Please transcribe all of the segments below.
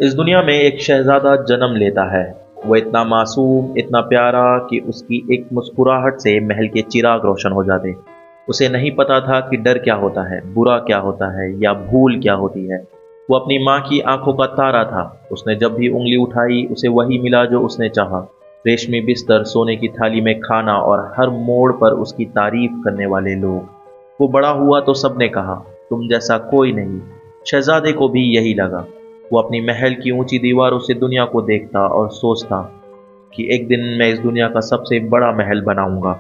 इस दुनिया में एक शहज़ादा जन्म लेता है। वो इतना मासूम, इतना प्यारा कि उसकी एक मुस्कुराहट से महल के चिराग रोशन हो जाते। उसे नहीं पता था कि डर क्या होता है, बुरा क्या होता है या भूल क्या होती है। वो अपनी माँ की आंखों का तारा था। उसने जब भी उंगली उठाई उसे वही मिला जो उसने चाहा। रेशमी बिस्तर, सोने की थाली में खाना और हर मोड़ पर उसकी तारीफ करने वाले लोग। वो बड़ा हुआ तो सबने कहा, तुम जैसा कोई नहीं। शहजादे को भी यही लगा। वो अपनी महल की ऊंची दीवारों से दुनिया को देखता और सोचता कि एक दिन मैं इस दुनिया का सबसे बड़ा महल बनाऊंगा।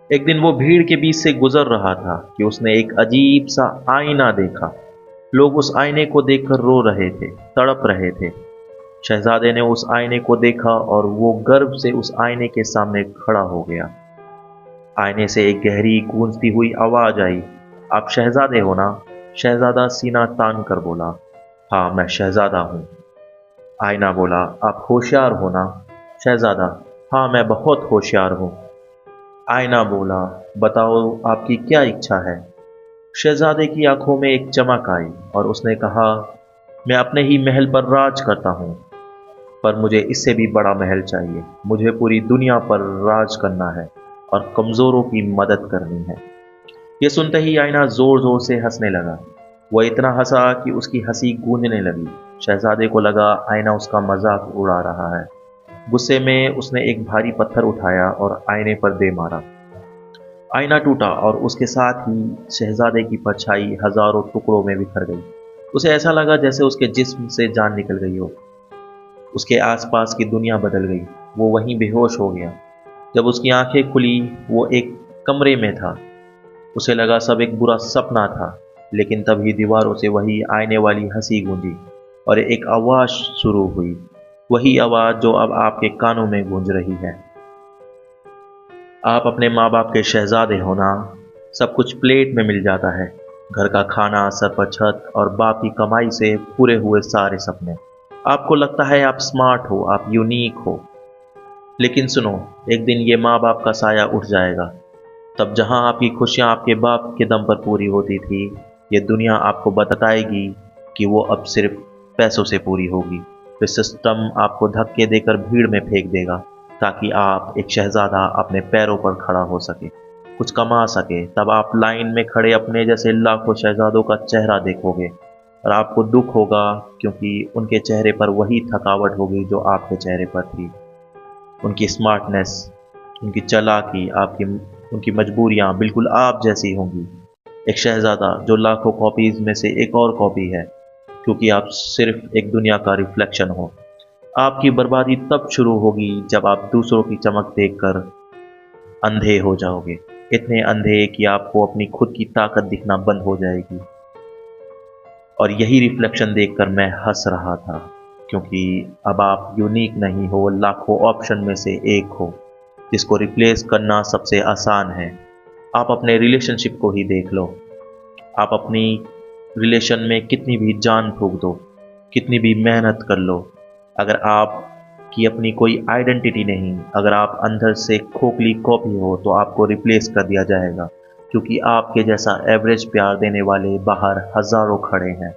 एक दिन वो भीड़ के बीच से गुजर रहा था कि उसने एक अजीब सा आईना देखा। लोग उस आईने को देखकर रो रहे थे, तड़प रहे थे। शहजादे ने उस आईने को देखा और वो गर्व से उस आईने के सामने खड़ा हो गया। आईने से एक गहरी गूंजती हुई आवाज आई, आप शहजादे हो ना? शहजादा सीना तान कर बोला, हाँ मैं शहजादा हूँ। आईना बोला, आप होशियार हो ना? शहजादा, हाँ मैं बहुत होशियार हूँ। आईना बोला, बताओ आपकी क्या इच्छा है? शहजादे की आंखों में एक चमक आई और उसने कहा, मैं अपने ही महल पर राज करता हूँ, पर मुझे इससे भी बड़ा महल चाहिए। मुझे पूरी दुनिया पर राज करना है और कमज़ोरों की मदद करनी है। ये सुनते ही आईना जोर जोर से हंसने लगा। वह इतना हंसा कि उसकी हंसी गूंजने लगी। शहजादे को लगा आईना उसका मजाक उड़ा रहा है। गुस्से में उसने एक भारी पत्थर उठाया और आईने पर दे मारा। आईना टूटा और उसके साथ ही शहजादे की परछाई हजारों टुकड़ों में बिखर गई। उसे ऐसा लगा जैसे उसके जिस्म से जान निकल गई हो। उसके आसपास की दुनिया बदल गई। वो वहीं बेहोश हो गया। जब उसकी आंखें खुली वो एक कमरे में था। उसे लगा सब एक बुरा सपना था, लेकिन तभी दीवारों से वही आईने वाली हंसी गूंजी और एक आवाज शुरू हुई। वही आवाज जो अब आपके कानों में गूंज रही है। आप अपने माँ बाप के शहजादे हो ना? सब कुछ प्लेट में मिल जाता है। घर का खाना, सर पर छत और बाप की कमाई से पूरे हुए सारे सपने। आपको लगता है आप स्मार्ट हो, आप यूनिक हो। लेकिन सुनो, एक दिन ये माँ बाप का साया उठ जाएगा। तब जहां आपकी खुशियां आपके बाप के दम पर पूरी होती थी, ये दुनिया आपको बताएगी कि वो अब सिर्फ पैसों से पूरी होगी। फिर सिस्टम आपको धक्के देकर भीड़ में फेंक देगा ताकि आप, एक शहजादा, अपने पैरों पर खड़ा हो सके, कुछ कमा सके। तब आप लाइन में खड़े अपने जैसे लाखों शहजादों का चेहरा देखोगे और आपको दुख होगा, क्योंकि उनके चेहरे पर वही थकावट होगी जो आपके चेहरे पर थी। उनकी स्मार्टनेस, उनकी चालाकी, आपकी उनकी मजबूरियां बिल्कुल आप जैसी होंगी। एक शहजादा जो लाखों कॉपीज में से एक और कॉपी है, क्योंकि आप सिर्फ एक दुनिया का रिफ्लेक्शन हो। आपकी बर्बादी तब शुरू होगी जब आप दूसरों की चमक देखकर अंधे हो जाओगे। इतने अंधे कि आपको अपनी खुद की ताकत दिखना बंद हो जाएगी। और यही रिफ्लेक्शन देखकर मैं हंस रहा था, क्योंकि अब आप यूनिक नहीं हो, लाखों ऑप्शन में से एक हो जिसको रिप्लेस करना सबसे आसान है। आप अपने रिलेशनशिप को ही देख लो। आप अपनी रिलेशन में कितनी भी जान फूंक दो, कितनी भी मेहनत कर लो, अगर आप की अपनी कोई आइडेंटिटी नहीं, अगर आप अंदर से खोखली कॉपी हो, तो आपको रिप्लेस कर दिया जाएगा, क्योंकि आपके जैसा एवरेज प्यार देने वाले बाहर हजारों खड़े हैं।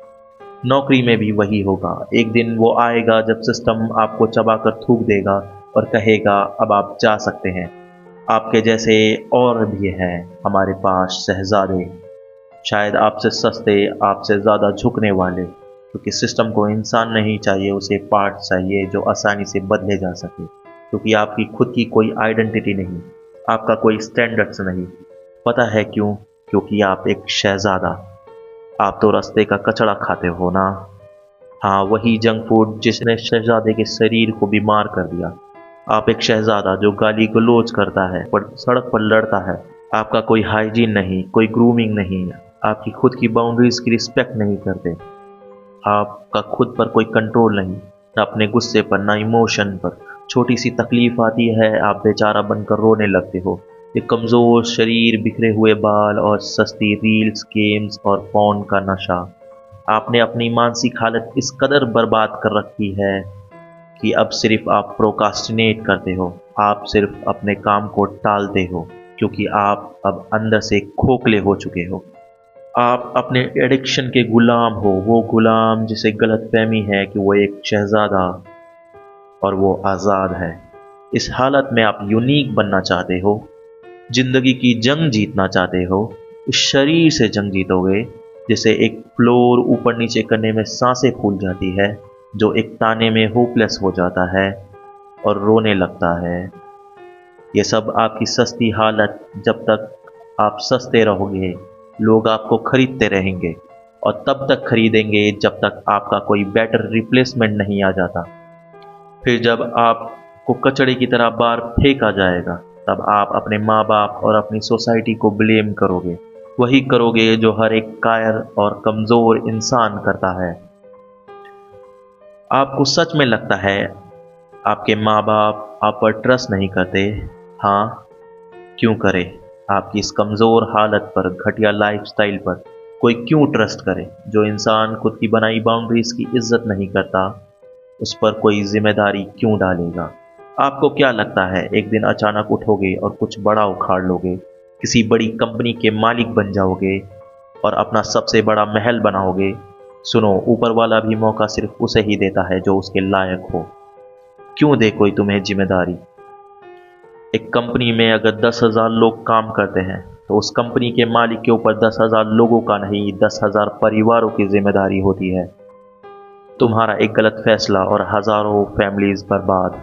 नौकरी में भी वही होगा। एक दिन वो आएगा जब सिस्टम आपको चबाकर थूक देगा और कहेगा, अब आप जा सकते हैं। आपके जैसे और भी हैं हमारे पास शहजादे, शायद आपसे सस्ते, आपसे ज़्यादा झुकने वाले, क्योंकि सिस्टम को इंसान नहीं चाहिए, उसे पार्ट चाहिए जो आसानी से बदले जा सके। क्योंकि आपकी खुद की कोई आइडेंटिटी नहीं, आपका कोई स्टैंडर्ड्स नहीं। पता है क्यों? क्योंकि आप एक शहजादा। आप तो रास्ते का कचरा खाते हो ना। हाँ, वही जंक फूड जिसने शहजादे के शरीर को बीमार कर दिया। आप एक शहजादा जो गाली गलौज करता है, पर सड़क पर लड़ता है। आपका कोई हाइजीन नहीं, कोई ग्रूमिंग नहीं, आपकी खुद की बाउंड्रीज की रिस्पेक्ट नहीं करते। आपका खुद पर कोई कंट्रोल नहीं, ना अपने गुस्से पर, ना इमोशन पर। छोटी सी तकलीफ आती है, आप बेचारा बनकर रोने लगते हो। एक कमज़ोर शरीर, बिखरे हुए बाल और सस्ती रील्स, गेम्स और फोन का नशा। आपने अपनी मानसिक हालत इस कदर बर्बाद कर रखी है कि अब सिर्फ आप प्रोकास्टिनेट करते हो। आप सिर्फ अपने काम को टालते हो, क्योंकि आप अब अंदर से खोखले हो चुके हो। आप अपने एडिक्शन के गुलाम हो, वो गुलाम जिसे गलतफहमी है कि वो एक शहजादा और वो आज़ाद है। इस हालत में आप यूनिक बनना चाहते हो, जिंदगी की जंग जीतना चाहते हो। इस शरीर से जंग जीतोगे जिसे एक फ्लोर ऊपर नीचे करने में सांसें फूल जाती है, जो एक ताने में होपलेस हो जाता है और रोने लगता है। ये सब आपकी सस्ती हालत। जब तक आप सस्ते रहोगे, लोग आपको खरीदते रहेंगे और तब तक खरीदेंगे जब तक आपका कोई बेटर रिप्लेसमेंट नहीं आ जाता। फिर जब आपको कचड़े की तरह बाहर फेंका जाएगा, तब आप अपने माँ बाप और अपनी सोसाइटी को ब्लेम करोगे। वही करोगे जो हर एक कायर और कमज़ोर इंसान करता है। आपको सच में लगता है आपके माँ बाप आप पर ट्रस्ट नहीं करते? हाँ, क्यों करे? आपकी इस कमज़ोर हालत पर, घटिया लाइफस्टाइल पर कोई क्यों ट्रस्ट करे? जो इंसान खुद की बनाई बाउंड्रीज की इज्जत नहीं करता, उस पर कोई जिम्मेदारी क्यों डालेगा? आपको क्या लगता है एक दिन अचानक उठोगे और कुछ बड़ा उखाड़ लोगे, किसी बड़ी कंपनी के मालिक बन जाओगे और अपना सबसे बड़ा महल बनाओगे? सुनो, ऊपर वाला भी मौका सिर्फ उसे ही देता है जो उसके लायक हो। क्यों दे कोई तुम्हें जिम्मेदारी? एक कंपनी में अगर 10,000 लोग काम करते हैं, तो उस कंपनी के मालिक के ऊपर 10,000 लोगों का नहीं, 10,000 परिवारों की जिम्मेदारी होती है। तुम्हारा एक गलत फैसला और हज़ारों फैमिलीज बर्बाद।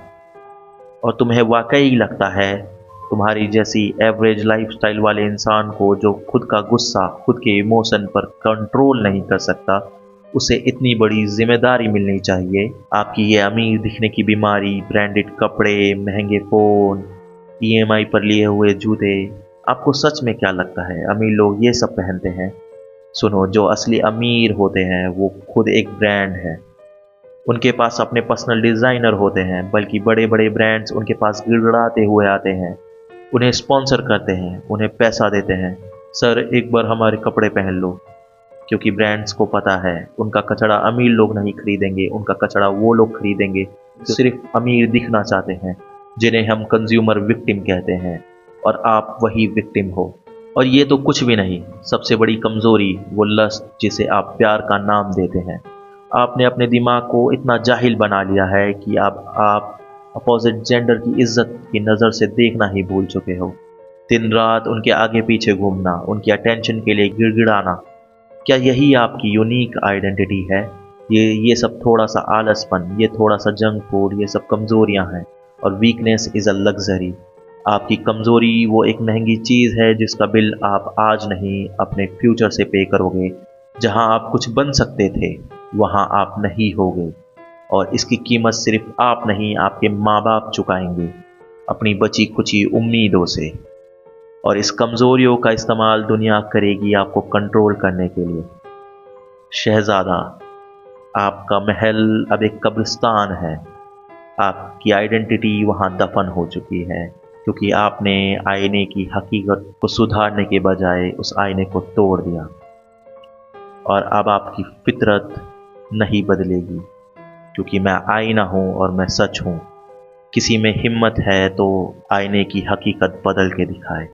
और तुम्हें वाकई लगता है तुम्हारी जैसी एवरेज लाइफस्टाइल वाले इंसान को, जो खुद का गुस्सा, खुद के इमोशन पर कंट्रोल नहीं कर सकता, उसे इतनी बड़ी जिम्मेदारी मिलनी चाहिए? आपकी ये अमीर दिखने की बीमारी, ब्रांडेड कपड़े, महंगे फ़ोन, ईएमआई पर लिए हुए जूते, आपको सच में क्या लगता है अमीर लोग ये सब पहनते हैं? सुनो, जो असली अमीर होते हैं वो खुद एक ब्रांड है। उनके पास अपने पर्सनल डिज़ाइनर होते हैं, बल्कि बड़े बड़े ब्रांड्स उनके पास गिड़गिड़ाते हुए आते हैं, उन्हें स्पॉन्सर करते हैं, उन्हें पैसा देते हैं। सर, एक बार हमारे कपड़े पहन लो। क्योंकि ब्रांड्स को पता है उनका कचड़ा अमीर लोग नहीं खरीदेंगे, उनका कचड़ा वो लोग खरीदेंगे जो सिर्फ अमीर दिखना चाहते हैं, जिन्हें हम कंज्यूमर विक्टिम कहते हैं। और आप वही विक्टिम हो। और ये तो कुछ भी नहीं, सबसे बड़ी कमज़ोरी वो लस्ट जिसे आप प्यार का नाम देते हैं। आपने अपने दिमाग को इतना जाहिल बना लिया है कि अब आप अपोजिट जेंडर की इज्जत की नज़र से देखना ही भूल चुके हो। दिन रात उनके आगे पीछे घूमना, उनकी अटेंशन के लिए गिड़गिड़ाना, क्या यही आपकी यूनिक आइडेंटिटी है? ये सब थोड़ा सा आलसपन, ये थोड़ा सा जंक फूड, ये सब कमज़ोरियाँ हैं। और वीकनेस इज़ अ लग्जरी। आपकी कमज़ोरी वो एक महंगी चीज़ है जिसका बिल आप आज नहीं, अपने फ्यूचर से पे करोगे। जहां आप कुछ बन सकते थे, वहां आप नहीं होगे। और इसकी कीमत सिर्फ आप नहीं, आपके माँ बाप चुकाएंगे अपनी बची खुची उम्मीदों से। और इस कमज़ोरियों का इस्तेमाल दुनिया करेगी आपको कंट्रोल करने के लिए। शहज़ादा, आपका महल अब एक कब्रिस्तान है। आपकी आइडेंटिटी वहाँ दफन हो चुकी है, क्योंकि आपने आईने की हकीकत को सुधारने के बजाय उस आईने को तोड़ दिया। और अब आपकी फितरत नहीं बदलेगी, क्योंकि मैं आईना हूँ और मैं सच हूँ। किसी में हिम्मत है तो आईने की हकीकत बदल के दिखाए।